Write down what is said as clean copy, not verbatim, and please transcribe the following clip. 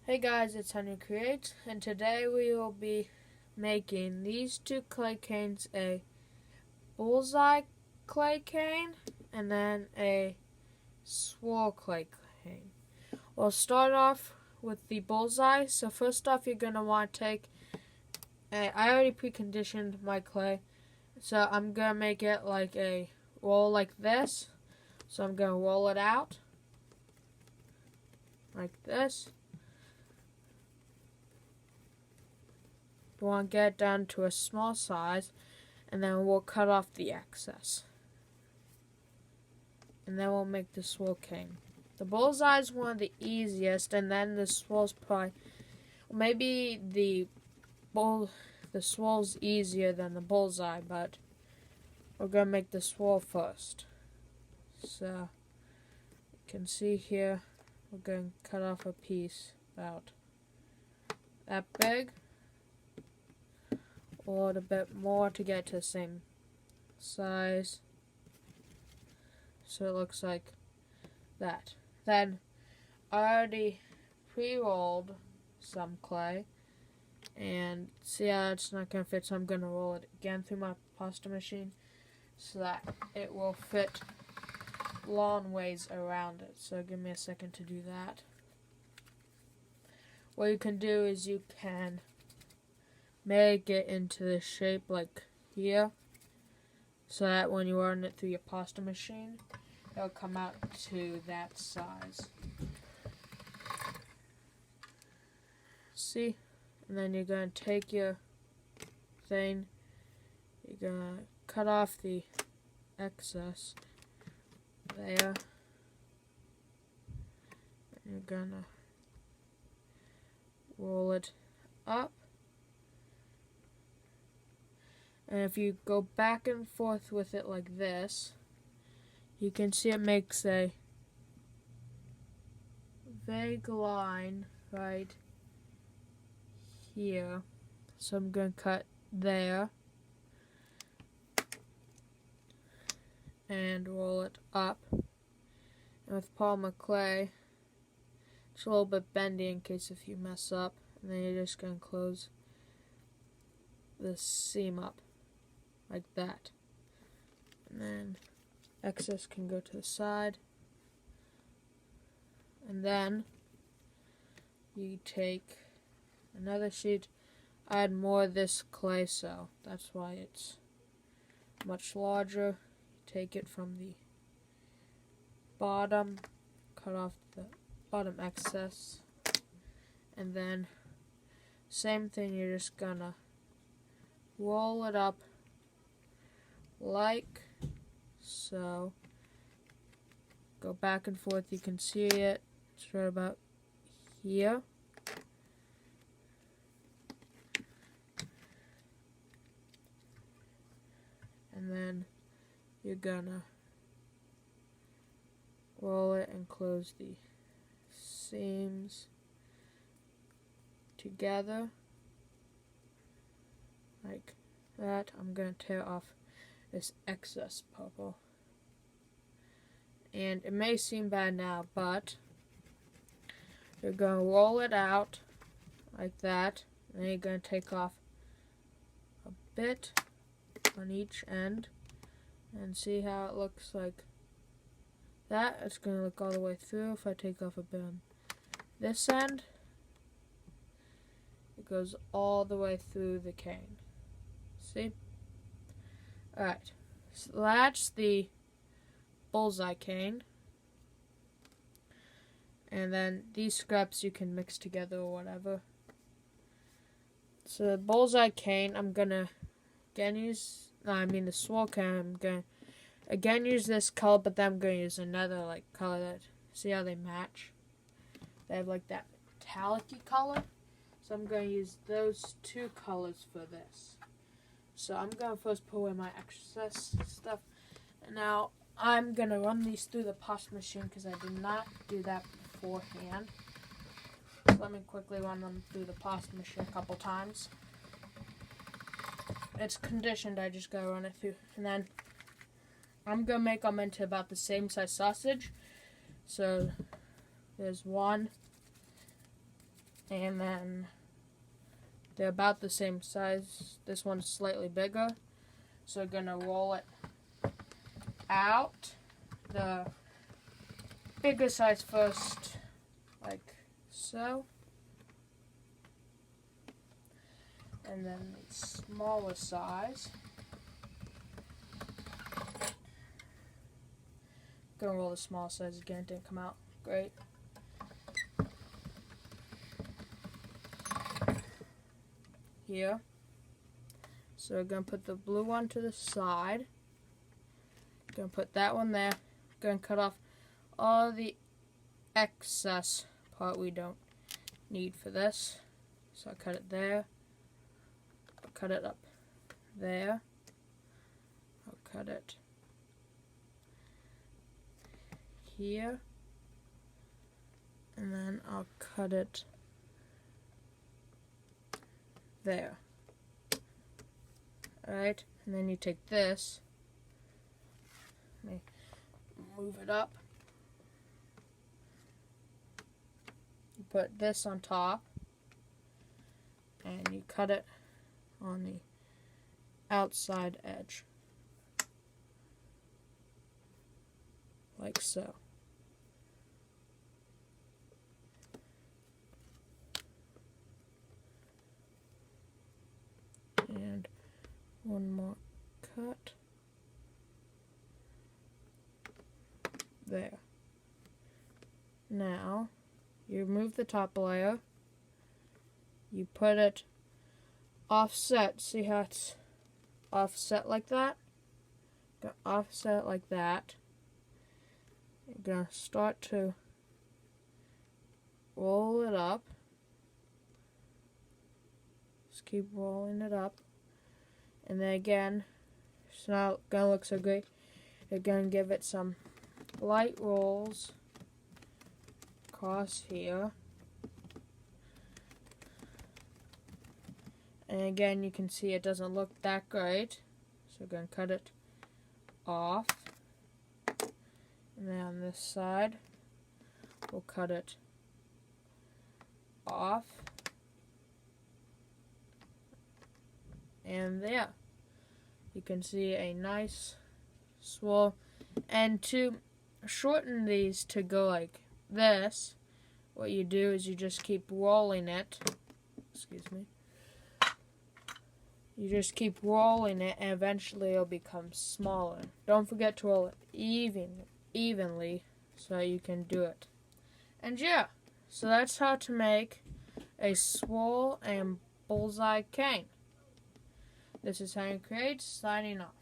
Hey guys, it's Henry Creates, and today we will be making these two clay canes, a bullseye clay cane and then a swirl clay cane. We'll start off with the bullseye. So first off, you're going to want to take, I already preconditioned my clay, so I'm going to make it like a roll like this. So I'm going to roll it out like this. You want to get it down to a small size, and then we'll cut off the excess. And then we'll make the swirl cane. The bullseye is one of the easiest, and then the swirl's probably, maybe the swirl's easier than the bullseye, but we're going to make the swirl first. So, you can see here, we're going to cut off a piece about that big, or a bit more to get to the same size, so it looks like that. Then I already pre-rolled some clay, and see how it's not going to fit, so I'm going to roll it again through my pasta machine so that it will fit long ways around it. So give me a second to do that. What you can do is you can make it into the shape like here, so that when you run it through your pasta machine, it'll come out to that size. See? And then you're going to take your thing, you're going to cut off the excess there, and you're going to roll it up. And if you go back and forth with it like this, you can see it makes a vague line right here. So I'm going to cut there and roll it up. And with polymer clay, it's a little bit bendy in case if you mess up. And then you're just going to close the seam up like that. And then excess can go to the side. And then you take another sheet, add more of this clay, so that's why it's much larger. Take it from the bottom, cut off the bottom excess, and then same thing, you're just gonna roll it up like so. Go back and forth, you can see it, it's right about here. And then you're gonna roll it and close the seams together like that. I'm gonna tear off this excess purple, and it may seem bad now, but you're gonna roll it out like that, and then you're gonna take off a bit on each end, and see how it looks like that. It's going to look all the way through. If I take off a bit on this end, it goes all the way through the cane. See? Alright, so that's the bullseye cane. And then these scraps you can mix together or whatever. So the bullseye cane, I'm going to again use, the swirl cane, I'm going to again use this color, but then I'm going to use another like color that, see how they match? They have like that metallic-y color. So I'm going to use those two colors for this. So I'm going to first put away my excess stuff. And now I'm going to run these through the pasta machine because I did not do that beforehand. So let me quickly run them through the pasta machine a couple times. It's conditioned, I just gotta run it through. And then I'm gonna make them into about the same size sausage. So there's one, And then they're about the same size. This one's slightly bigger. So we're gonna roll it out. The bigger size first, like so. And then the smaller size. Gonna roll the small size again, it didn't come out great. Here. So we're gonna put the blue one to the side. Gonna put that one there. Gonna cut off all the excess part we don't need for this. So I cut it there. I'll cut it up there. I'll cut it here. And then I'll cut it there. Alright, and then you take this, let me move it up, you put this on top, and you cut it on the outside edge, like so. And one more cut. There. Now, you remove the top layer. You put it offset. See how it's offset like that? Go offset like that. You're going to start to roll it up. Just keep rolling it up. And then again, it's not gonna look so great. You're gonna give it some light rolls across here. And again, you can see it doesn't look that great. So we're gonna cut it off. And then on this side, we'll cut it off. And there, you can see a nice swirl. And to shorten these to go like this, what you do is you just keep rolling it. Excuse me. You just keep rolling it, and eventually it'll become smaller. Don't forget to roll it evenly so you can do it. And yeah, so that's how to make a swirl and bullseye cane. This is Henry Creates, signing off.